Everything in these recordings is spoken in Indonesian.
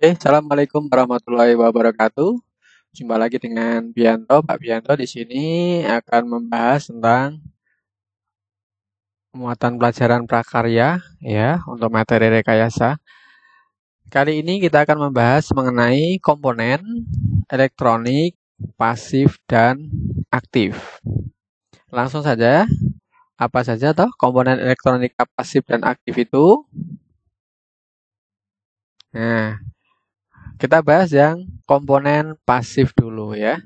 Assalamualaikum warahmatullahi wabarakatuh. Jumpa lagi dengan Bianto. Pak Bianto di sini akan membahas tentang muatan pelajaran prakarya ya untuk materi rekayasa. Kali ini kita akan membahas mengenai komponen elektronik pasif dan aktif. Langsung saja, apa saja toh komponen elektronik pasif dan aktif itu? Nah, kita bahas yang komponen pasif dulu ya,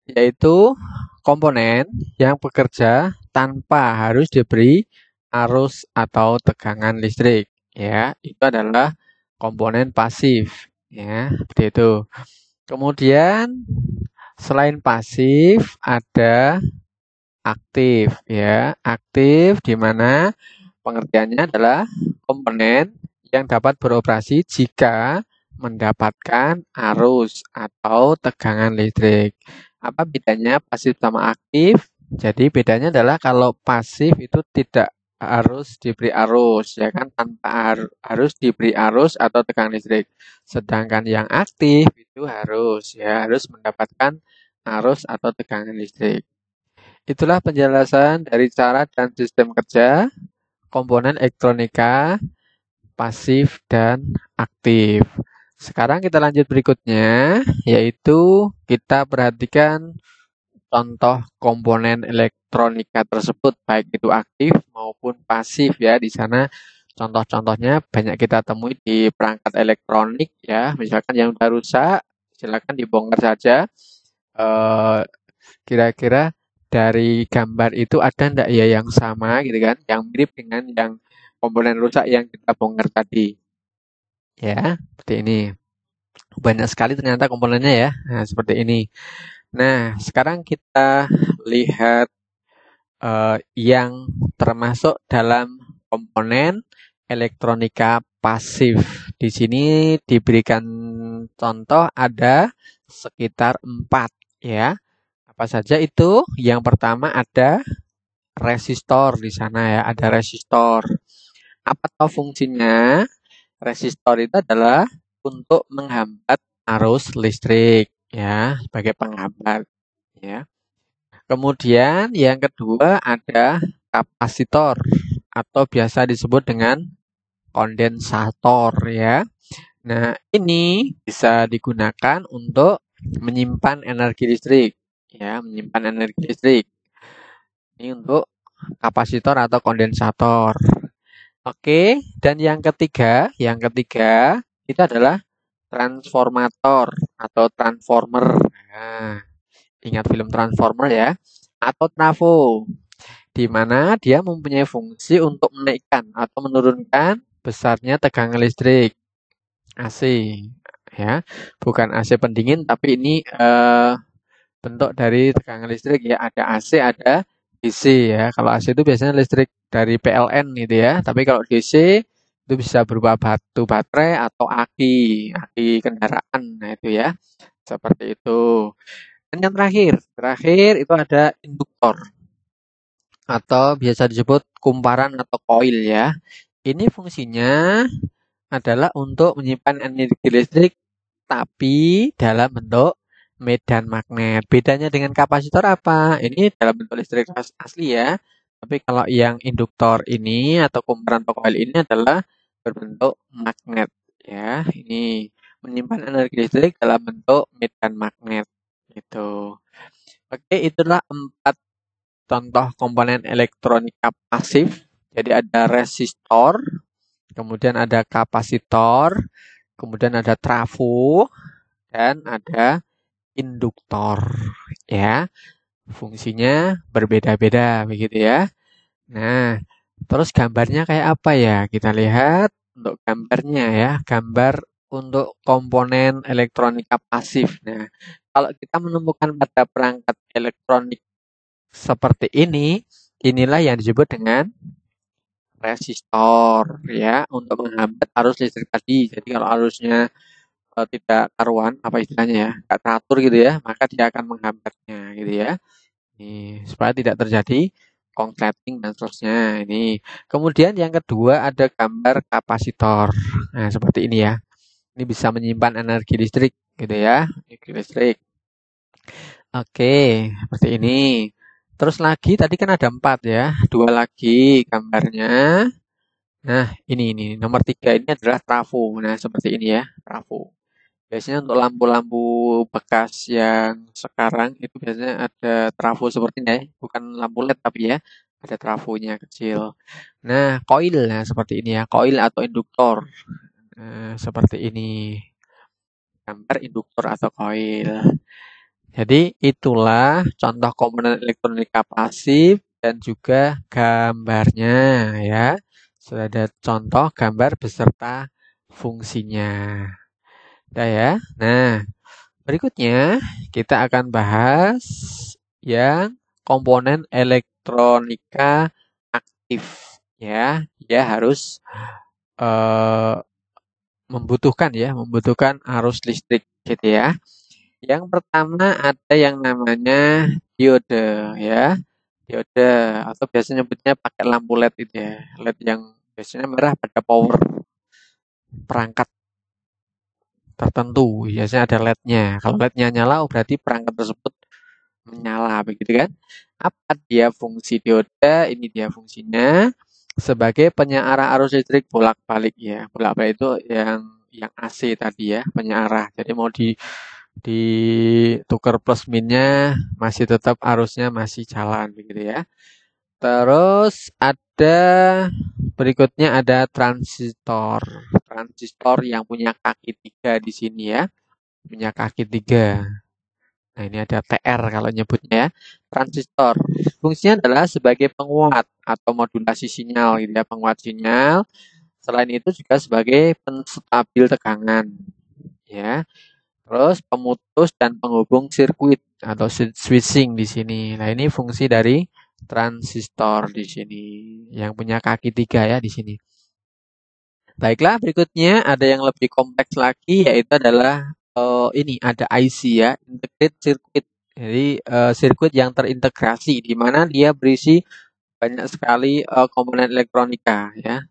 yaitu komponen yang bekerja tanpa harus diberi arus atau tegangan listrik ya, itu adalah komponen pasif ya, seperti itu. Kemudian selain pasif ada aktif ya. Aktif di mana pengertiannya adalah komponen yang dapat beroperasi jika mendapatkan arus atau tegangan listrik. Apa bedanya pasif sama aktif? Jadi bedanya adalah kalau pasif itu tidak harus diberi arus, ya kan, tanpa harus diberi arus atau tegangan listrik. Sedangkan yang aktif itu harus mendapatkan arus atau tegangan listrik. Itulah penjelasan dari cara dan sistem kerja komponen elektronika pasif dan aktif. Sekarang kita lanjut berikutnya, yaitu kita perhatikan contoh komponen elektronika tersebut, baik itu aktif maupun pasif ya. Di sana contoh-contohnya banyak kita temui di perangkat elektronik ya. Misalkan yang sudah rusak, silakan dibongkar saja. Kira-kira dari gambar itu ada enggak ya yang sama gitu kan, yang mirip dengan yang komponen rusak yang kita bongkar tadi. Ya, seperti ini. Banyak sekali ternyata komponennya ya. Nah, seperti ini. Nah, sekarang kita lihat yang termasuk dalam komponen elektronika pasif. Di sini diberikan contoh ada sekitar 4 ya. Apa saja itu? Yang pertama ada resistor di sana ya, ada resistor. Apa tahu fungsinya? Resistor itu adalah untuk menghambat arus listrik ya, sebagai penghambat ya. Kemudian yang kedua ada kapasitor atau biasa disebut dengan kondensator ya. Nah, ini bisa digunakan untuk menyimpan energi listrik ya, menyimpan energi listrik. Ini untuk kapasitor atau kondensator. Oke, dan yang ketiga itu adalah transformator atau transformer. Nah, ingat film Transformer ya, atau trafo, di mana dia mempunyai fungsi untuk menaikkan atau menurunkan besarnya tegangan listrik AC ya, bukan AC pendingin tapi ini bentuk dari tegangan listrik ya, ada AC ada DC ya. Kalau AC itu biasanya listrik dari PLN gitu ya, tapi kalau DC itu bisa berupa batu baterai atau aki kendaraan. Nah itu ya, seperti itu. Dan yang terakhir itu ada induktor atau biasa disebut kumparan atau koil ya. Ini fungsinya adalah untuk menyimpan energi listrik tapi dalam bentuk medan magnet. Bedanya dengan kapasitor apa? Ini dalam bentuk listrik asli ya. Tapi kalau yang induktor ini atau kumparan atau koil ini adalah berbentuk magnet ya. Ini menyimpan energi listrik dalam bentuk medan magnet gitu. Oke, itulah 4 contoh komponen elektronika pasif. Jadi ada resistor, kemudian ada kapasitor, kemudian ada trafo, dan ada induktor ya. Fungsinya berbeda-beda begitu ya. Nah, terus gambarnya kayak apa ya? Kita lihat untuk gambarnya ya. Gambar untuk komponen elektronika pasif. Nah, kalau kita menemukan pada perangkat elektronik seperti ini, inilah yang disebut dengan resistor ya, untuk menghambat arus listrik tadi. Jadi kalau arusnya tidak karuan, apa istilahnya ya, nggak teratur gitu ya, maka dia akan menghambatnya gitu ya. Ini supaya tidak terjadi konsleting dan seterusnya. Ini kemudian yang kedua ada gambar kapasitor. Nah seperti ini ya. Ini bisa menyimpan energi listrik gitu ya, energi listrik. Oke, seperti ini. Terus lagi tadi kan ada 4 ya, 2 lagi gambarnya. Nah, ini nomor 3 ini adalah trafo. Nah, seperti ini ya, trafo. Biasanya untuk lampu-lampu bekas yang sekarang itu biasanya ada trafo seperti ini ya, bukan lampu LED tapi ya, ada trafonya kecil. Nah, koil, nah seperti ini ya, koil atau induktor. Seperti ini, gambar induktor atau koil. Jadi itulah contoh komponen elektronika pasif dan juga gambarnya ya. Sudah ada contoh gambar beserta fungsinya. Udah ya. Nah, berikutnya kita akan bahas yang komponen elektronika aktif ya. Dia harus eh, membutuhkan arus listrik gitu ya. Yang pertama ada yang namanya diode ya. Diode atau biasanya nyebutnya pakai lampu LED itu ya. LED yang biasanya merah pada power perangkat tertentu. Biasanya ada LED-nya. Kalau LED-nya nyala, oh berarti perangkat tersebut menyala begitu kan. Apa dia fungsi diode? Ini dia fungsinya sebagai penyearah arus listrik bolak-balik ya. Bolak-balik itu yang AC tadi ya, penyearah. Jadi mau di tukar plus minnya masih tetap arusnya masih jalan begitu ya. Terus ada berikutnya ada transistor. Transistor yang punya kaki 3 di sini ya. Punya kaki 3. Nah, ini ada TR kalau nyebutnya ya. Transistor. Fungsinya adalah sebagai penguat atau modulasi sinyal gitu ya, penguat sinyal. Selain itu juga sebagai penstabil tegangan ya. Terus pemutus dan penghubung sirkuit atau switching di sini. Nah, ini fungsi dari transistor di sini yang punya kaki 3 ya di sini. Baiklah, berikutnya ada yang lebih kompleks lagi yaitu adalah ini ada IC ya, integrated circuit. Jadi sirkuit yang terintegrasi di mana dia berisi banyak sekali komponen elektronika ya.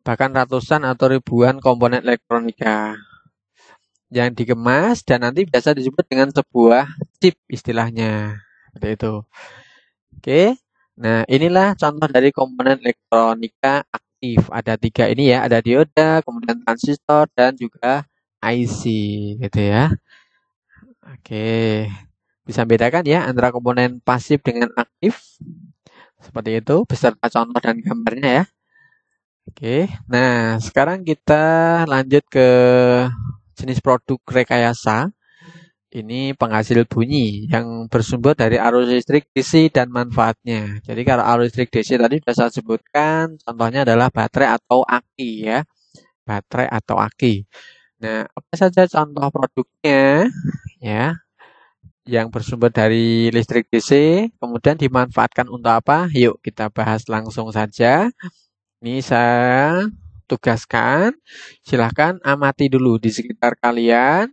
Bahkan ratusan atau ribuan komponen elektronika yang dikemas dan nanti biasa disebut dengan sebuah chip istilahnya. Seperti itu. Oke. Nah, inilah contoh dari komponen elektronika aktif. Ada 3 ini ya, ada dioda, kemudian transistor dan juga IC gitu ya. Oke. Bisa bedakan ya antara komponen pasif dengan aktif. Seperti itu beserta contoh dan gambarnya ya. Oke. Nah, sekarang kita lanjut ke jenis produk rekayasa. Ini penghasil bunyi yang bersumber dari arus listrik DC dan manfaatnya. Jadi kalau arus listrik DC tadi sudah saya sebutkan, contohnya adalah baterai atau aki ya. Baterai atau aki. Nah, apa saja contoh produknya ya yang bersumber dari listrik DC, kemudian dimanfaatkan untuk apa? Yuk kita bahas langsung saja. Ini saya tugaskan, silahkan amati dulu di sekitar kalian.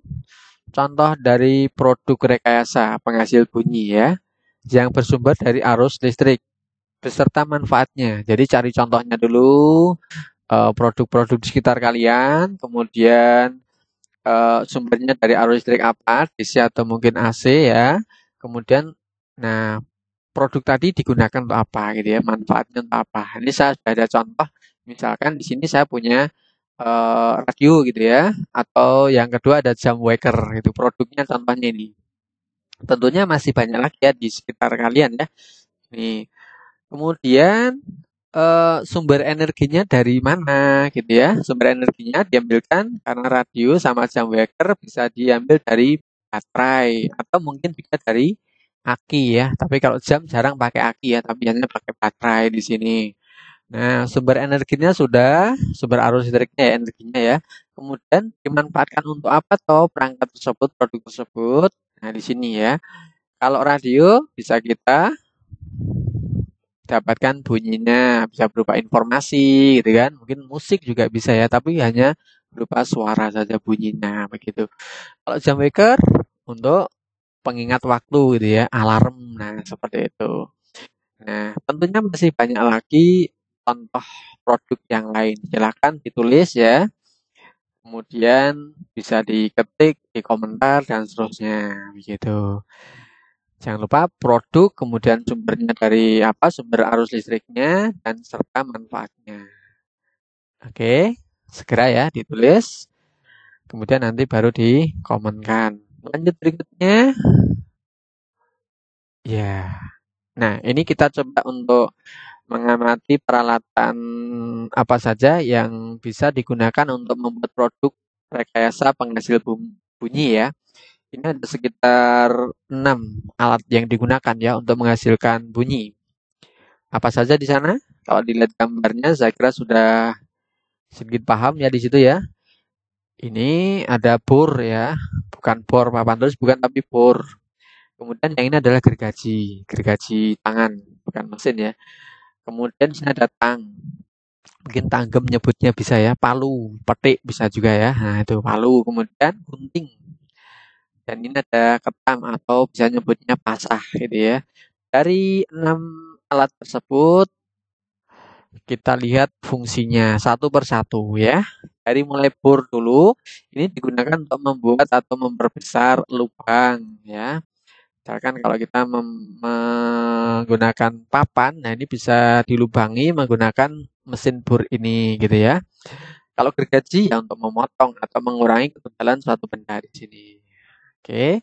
Contoh dari produk rekayasa penghasil bunyi ya, yang bersumber dari arus listrik beserta manfaatnya. Jadi cari contohnya dulu, produk-produk di sekitar kalian, kemudian sumbernya dari arus listrik apa, DC atau mungkin AC ya. Kemudian, nah produk tadi digunakan untuk apa gitu ya, manfaatnya untuk apa. Ini saya sudah ada contoh, misalkan di sini saya punya radio gitu ya, atau yang kedua ada jam waker itu produknya contohnya ini. Tentunya masih banyak lagi ya di sekitar kalian ya. Nih, kemudian sumber energinya dari mana gitu ya? Sumber energinya diambilkan karena radio sama jam waker bisa diambil dari baterai atau mungkin bisa dari aki ya. Tapi kalau jam jarang pakai aki ya, tapi hanya pakai baterai di sini. Nah, sumber energinya sudah, sumber arus listriknya ya, energinya ya. Kemudian dimanfaatkan untuk apa toh perangkat tersebut, produk tersebut. Nah, di sini ya. Kalau radio bisa kita dapatkan bunyinya, bisa berupa informasi gitu kan. Mungkin musik juga bisa ya, tapi hanya berupa suara saja bunyinya begitu. Kalau jam waker untuk pengingat waktu gitu ya, alarm. Nah, seperti itu. Nah, tentunya masih banyak lagi contoh produk yang lain. Silahkan ditulis ya. kemudian bisa diketik di komentar dan seterusnya begitu. Jangan lupa produk, kemudian sumbernya dari apa, sumber arus listriknya, dan serta manfaatnya. Oke, segera ya ditulis, kemudian nanti baru dikomenkan. Lanjut berikutnya. Ya, nah ini kita coba untuk mengamati peralatan apa saja yang bisa digunakan untuk membuat produk rekayasa penghasil bunyi ya. Ini ada sekitar 6 alat yang digunakan ya untuk menghasilkan bunyi. Apa saja di sana? Kalau dilihat gambarnya, saya kira sudah sedikit paham ya di situ ya. Ini ada bor ya, bukan bor papan tulis, bukan tapi bor. Kemudian yang ini adalah gergaji tangan, bukan mesin ya. Kemudian di sini ada tang, mungkin tanggem nyebutnya bisa ya, palu, petik bisa juga ya. Nah itu palu, kemudian gunting. Dan ini ada ketam atau bisa nyebutnya pasah gitu ya. Dari 6 alat tersebut, kita lihat fungsinya satu persatu ya. Dari mulai bor dulu, ini digunakan untuk membuat atau memperbesar lubang ya. Misalkan kalau kita menggunakan papan, nah ini bisa dilubangi menggunakan mesin bor ini gitu ya. Kalau gergaji ya untuk memotong atau mengurangi ketebalan suatu benda di sini. Oke.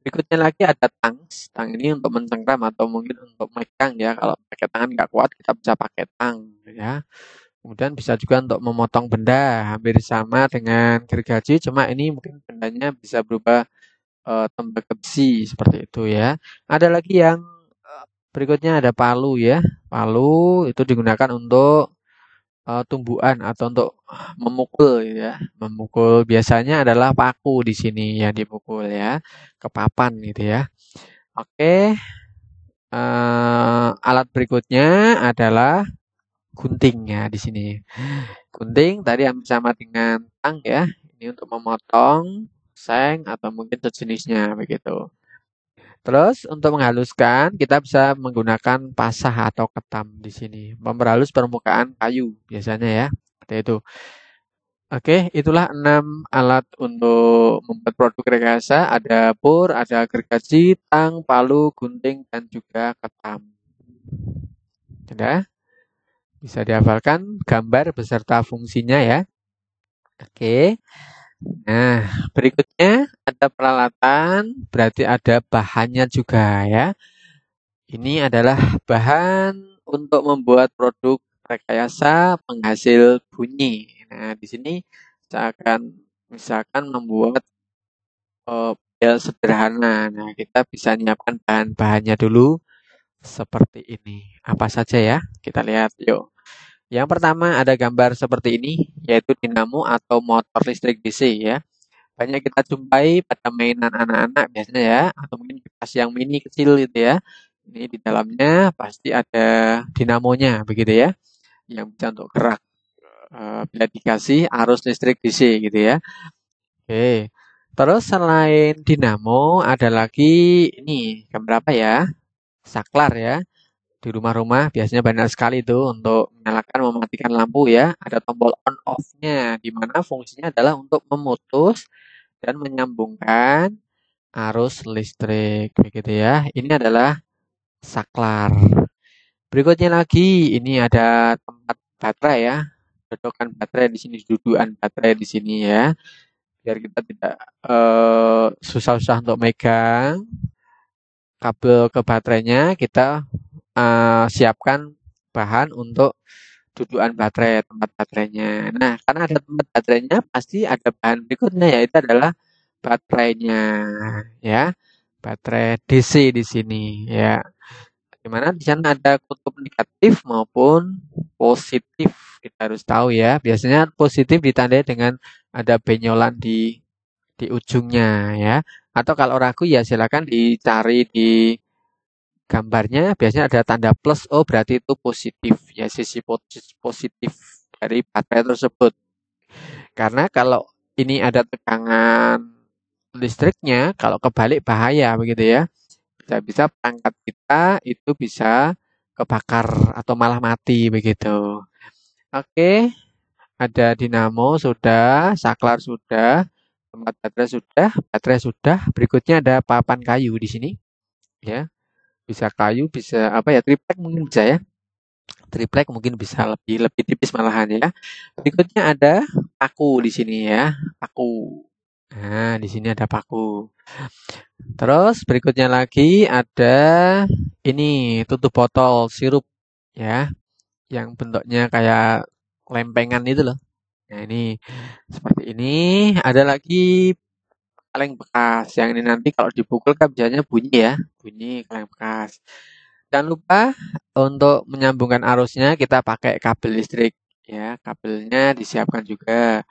Berikutnya lagi ada tang. Tang ini untuk mencengkram atau mungkin untuk megang ya. Kalau pakai tangan nggak kuat, kita bisa pakai tang ya. Kemudian bisa juga untuk memotong benda, hampir sama dengan gergaji, cuma ini mungkin bendanya bisa berubah tembaga besi seperti itu ya. Ada lagi yang berikutnya ada palu ya. Palu itu digunakan untuk tumbuhan atau untuk memukul ya. Memukul biasanya adalah paku di sini yang dipukul ya, ke papan gitu ya. Oke, alat berikutnya adalah gunting ya di sini. Gunting tadi yang sama dengan tang ya. Ini untuk memotong seng atau mungkin sejenisnya begitu. Terus untuk menghaluskan kita bisa menggunakan pasah atau ketam di sini. Memperhalus permukaan kayu biasanya ya. Seperti itu. Oke, itulah 6 alat untuk membuat produk rekayasa. Ada bor, ada gergaji, tang, palu, gunting, dan juga ketam. Sudah? Bisa dihafalkan gambar beserta fungsinya ya. Oke. Nah, berikutnya ada peralatan, berarti ada bahannya juga ya. Ini adalah bahan untuk membuat produk rekayasa penghasil bunyi. Nah, di sini saya akan misalkan membuat bel sederhana. Nah, kita bisa menyiapkan bahan-bahannya dulu seperti ini. Apa saja ya? Kita lihat yuk. Yang pertama ada gambar seperti ini, yaitu dinamo atau motor listrik DC ya. Banyak kita jumpai pada mainan anak-anak biasanya ya, atau mungkin kipas yang mini kecil gitu ya. Ini di dalamnya pasti ada dinamonya begitu ya, yang bisa untuk gerak bila dikasih arus listrik DC gitu ya. Oke. Terus selain dinamo ada lagi ini gambar apa ya? Saklar ya. Di rumah-rumah biasanya banyak sekali itu untuk menyalakan mematikan lampu ya. Ada tombol on off-nya di mana fungsinya adalah untuk memutus dan menyambungkan arus listrik begitu ya. Ini adalah saklar. Berikutnya lagi ini ada tempat baterai ya. Cocokan baterai di sini, dudukan baterai di sini ya. Biar kita tidak susah-susah untuk megang kabel ke baterainya, kita siapkan bahan untuk dudukan baterai, tempat baterainya. Nah, karena ada tempat baterainya, pasti ada bahan berikutnya yaitu adalah baterainya, ya. Baterai DC di sini, ya. Di mana di sana ada kutub negatif maupun positif. Kita harus tahu ya. Biasanya positif ditandai dengan ada benyolan di ujungnya, ya. Atau kalau ragu ya silakan dicari di gambarnya biasanya ada tanda plus, oh berarti itu positif ya, sisi positif dari baterai tersebut. Karena kalau ini ada tegangan listriknya, kalau kebalik bahaya begitu ya. Bisa-bisa perangkat kita itu bisa kebakar atau malah mati begitu. Oke, ada dinamo sudah, saklar sudah, tempat baterai sudah. Berikutnya ada papan kayu di sini, ya. Bisa kayu, bisa apa ya? Triplek mungkin bisa ya. Triplek mungkin bisa lebih lebih tipis malahan ya. Berikutnya ada paku di sini ya, paku. Nah, di sini ada paku. Terus berikutnya lagi ada ini tutup botol sirup ya, yang bentuknya kayak lempengan itu loh. Nah, ini seperti ini. Ada lagi kaleng bekas. Yang ini nanti kalau dipukul kan biasanya bunyi ya, bunyi kaleng bekas. Jangan lupa untuk menyambungkan arusnya kita pakai kabel listrik ya. Kabelnya disiapkan juga.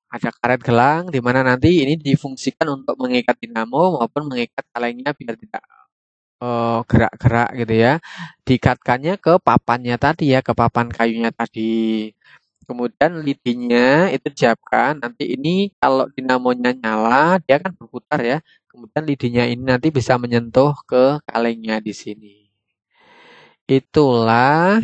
Ada karet gelang di mana nanti ini difungsikan untuk mengikat dinamo maupun mengikat kalengnya biar tidak gerak-gerak gitu ya. Diikatkannya ke papannya tadi ya, ke papan kayunya tadi. Kemudian lidinya itu disiapkan. Nanti ini kalau dinamonya nyala, dia kan berputar ya. Kemudian lidinya ini nanti bisa menyentuh ke kalengnya di sini. Itulah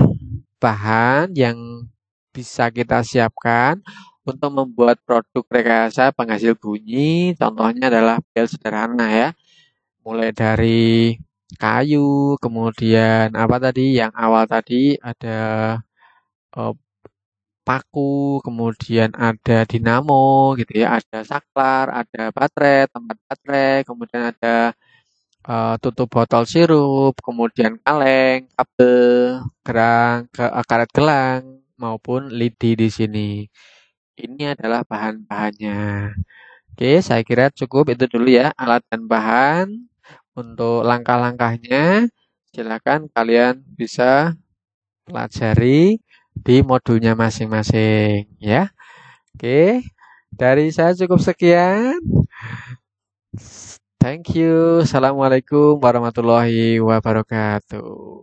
bahan yang bisa kita siapkan untuk membuat produk rekayasa penghasil bunyi. Contohnya adalah bel sederhana ya. Mulai dari kayu, kemudian apa tadi yang awal tadi ada eh, paku, kemudian ada dinamo gitu ya, ada saklar, ada baterai, tempat baterai, kemudian ada tutup botol sirup, kemudian kaleng, kabel, karet gelang maupun lidi di sini. Ini adalah bahan-bahannya. Oke, saya kira cukup itu dulu ya alat dan bahan. Untuk langkah-langkahnya, silakan kalian bisa pelajari di modulnya masing-masing ya. Oke, dari saya cukup sekian. Thank you. Assalamualaikum warahmatullahi wabarakatuh.